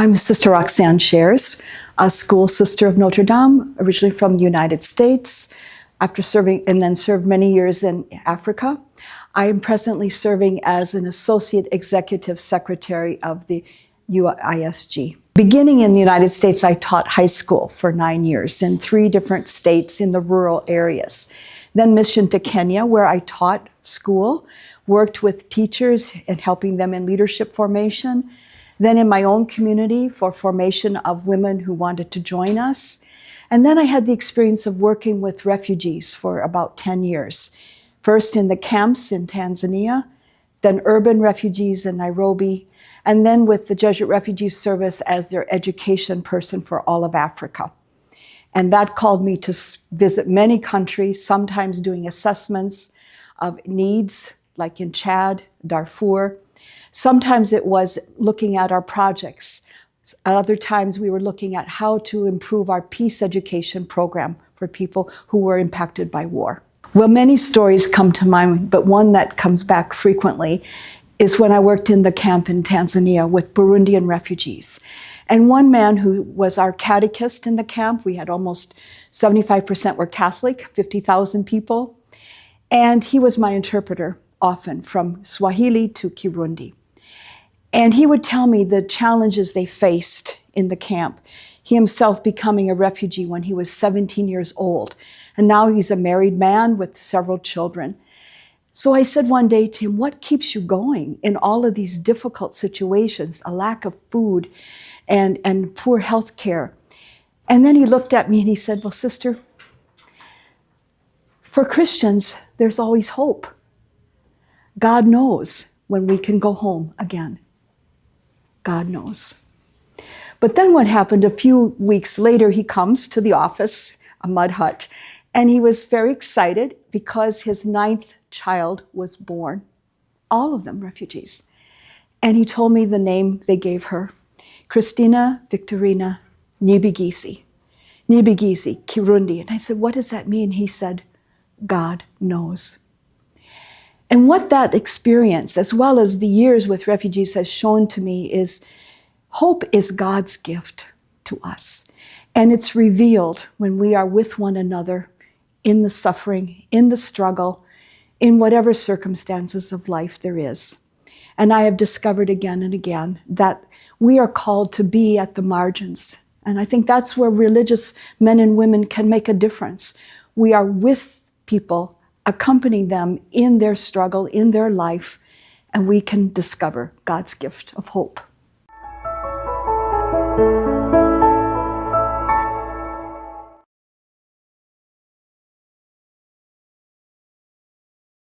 I'm Sister Roxanne SCHARES, a school sister of Notre Dame, originally from the United States, after serving and then served many years in Africa. I am presently serving as an Associate Executive Secretary of the UISG. Beginning in the United States, I taught high school for 9 years in 3 different states in the rural areas. Then mission to Kenya, where I taught school, worked with teachers and helping them in leadership formation. Then in my own community for formation of women who wanted to join us. And then I had the experience of working with refugees for about 10 years. First in the camps in Tanzania, then urban refugees in Nairobi, and then with the Jesuit Refugee Service as their education person for all of Africa. And that called me to visit many countries, sometimes doing assessments of needs, like in Chad, Darfur. Sometimes it was looking at our projects. At other times we were looking at how to improve our peace education program for people who were impacted by war. Well, many stories come to mind, but one that comes back frequently is when I worked in the camp in Tanzania with Burundian refugees. And one man who was our catechist in the camp, we had almost 75% were Catholic, 50,000 people. And he was my interpreter often from Swahili to Kirundi. And he would tell me the challenges they faced in the camp. He himself becoming a refugee when he was 17 years old. And now he's a married man with several children. So I said one day to him, what keeps you going in all of these difficult situations, a lack of food and poor health care? And then he looked at me and he said, well, sister, for Christians, there's always hope. God knows when we can go home again. God knows. But then what happened, a few weeks later, he comes to the office, a mud hut, and he was very excited because his 9th child was born. All of them refugees. And he told me the name they gave her, Christina Victorina Nibigisi. Nibigisi, Kirundi. And I said, what does that mean? He said, God knows. And what that experience, as well as the years with refugees, has shown to me is hope is God's gift to us. And it's revealed when we are with one another in the suffering, in the struggle, in whatever circumstances of life there is. And I have discovered again and again that we are called to be at the margins. And I think that's where religious men and women can make a difference. We are with people, accompanying them in their struggle, in their life, and we can discover God's gift of hope.